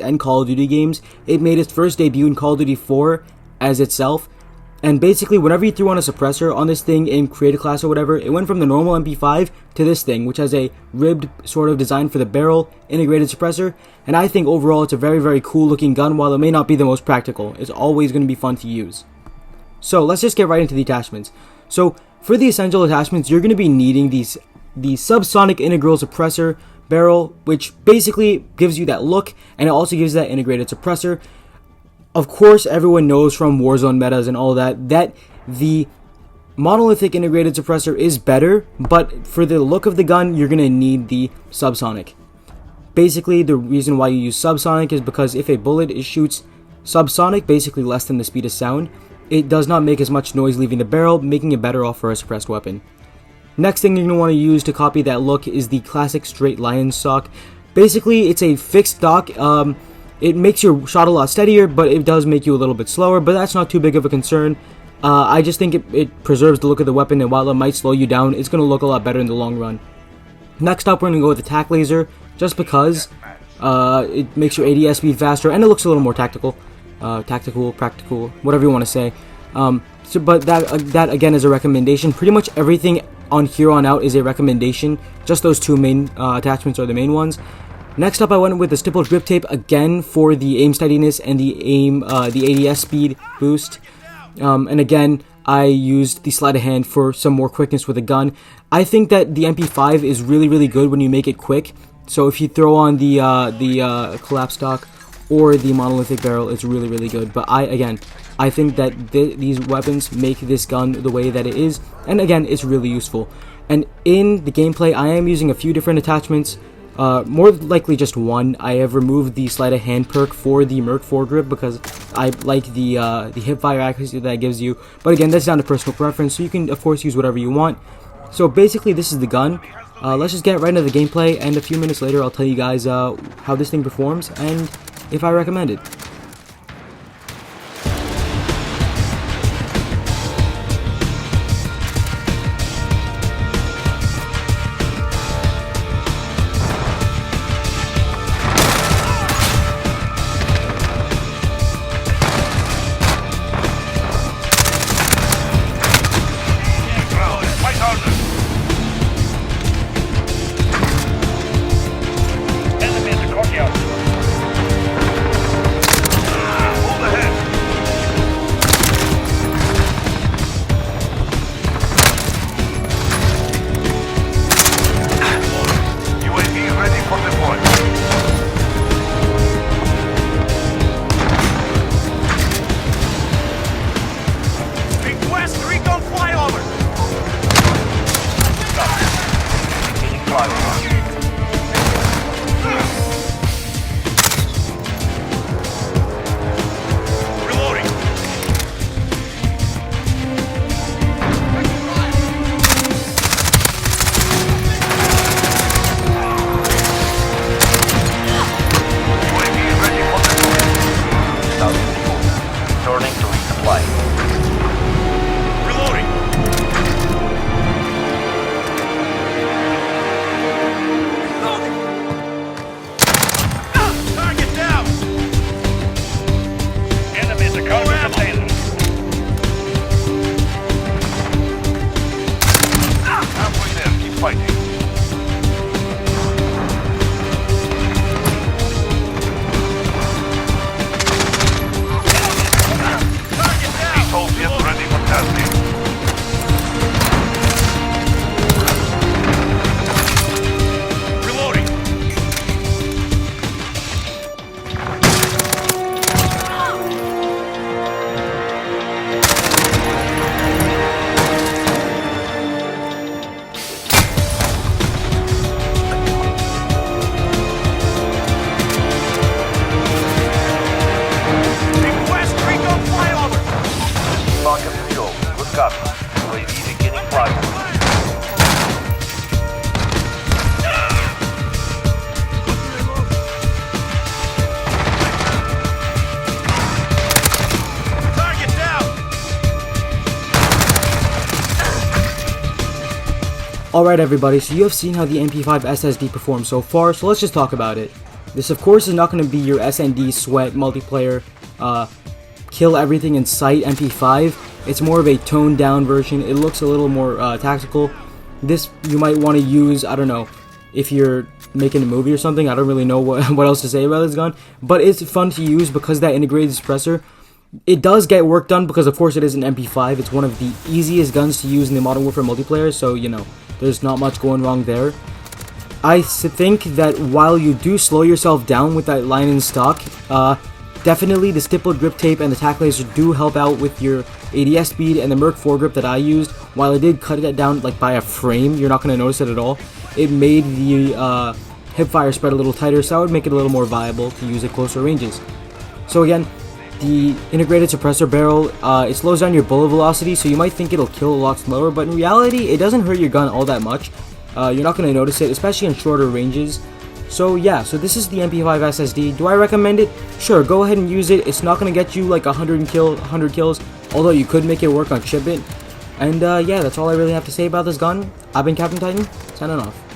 and Call of Duty games. It made its first debut in Call of Duty 4 as itself. And basically, whenever you threw on a suppressor on this thing in Create a Class or whatever, it went from the normal MP5 to this thing, which has a ribbed sort of design for the barrel, integrated suppressor. And I think overall it's a very, very cool looking gun. While it may not be the most practical, it's always going to be fun to use. So let's just get right into the attachments. So for the essential attachments, you're going to be needing the subsonic integral suppressor barrel, which basically gives you that look, and it also gives that integrated suppressor. Of course, everyone knows from Warzone metas and all that the monolithic integrated suppressor is better, but for the look of the gun, you're going to need the subsonic. Basically, the reason why you use subsonic is because if a bullet shoots subsonic, basically less than the speed of sound, it does not make as much noise leaving the barrel, making it better off for a suppressed weapon. Next thing you're going to want to use to copy that look is the classic straight lion stock. Basically, it's a fixed stock. It makes your shot a lot steadier, but it does make you a little bit slower, but that's not too big of a concern. I just think it preserves the look of the weapon, and while it might slow you down, it's going to look a lot better in the long run. Next up, we're going to go with the tac laser, just because it makes your ADS speed faster, and it looks a little more tactical. Tactical, practical, whatever you want to say. But that again is a recommendation. Pretty much everything on here on out is a recommendation. Just those two main attachments are the main ones. Next up, I went with the stippled grip tape again for the aim steadiness and the ADS speed boost. And again, I used the sleight of hand for some more quickness with a gun. I think that the MP5 is really, really good when you make it quick. So if you throw on the collapse stock or the monolithic barrel, it's really, really good. But I think that these weapons make this gun the way that it is. And again, it's really useful. And in the gameplay, I am using a few different attachments. More likely just one. I have removed the sleight of hand perk for the Merc foregrip because I like the hipfire accuracy that gives you. But again, that's down to personal preference, so you can of course use whatever you want. So basically, this is the gun. Let's just get right into the gameplay, and a few minutes later, I'll tell you guys how this thing performs and if I recommend it. Alright everybody, so you have seen how the MP5 SSD performs so far, so let's just talk about it. This, of course, is not going to be your SND sweat multiplayer, kill everything in sight MP5. It's more of a toned down version. It looks a little more tactical. This you might want to use, I don't know, if you're making a movie or something. I don't really know what else to say about this gun, but it's fun to use because that integrated suppressor. It does get work done because, of course, it is an MP5. It's one of the easiest guns to use in the Modern Warfare multiplayer, so, you know, there's not much going wrong there. I think that while you do slow yourself down with that line in stock, definitely the Stippled grip tape and the tack laser do help out with your ADS speed, and the Merc foregrip that I used, while it did cut it down like by a frame, you're not going to notice it at all. It made the hipfire spread a little tighter, so I would make it a little more viable to use at closer ranges. So again, the integrated suppressor barrel, it slows down your bullet velocity, so you might think it'll kill a lot slower, but in reality, it doesn't hurt your gun all that much. You're not going to notice it, especially in shorter ranges. So yeah, so this is the MP5 SSD. Do I recommend it? Sure, go ahead and use it. It's not going to get you like 100 kills, although you could make it work on shipment. And yeah, that's all I really have to say about this gun. I've been Captain Titan, signing off.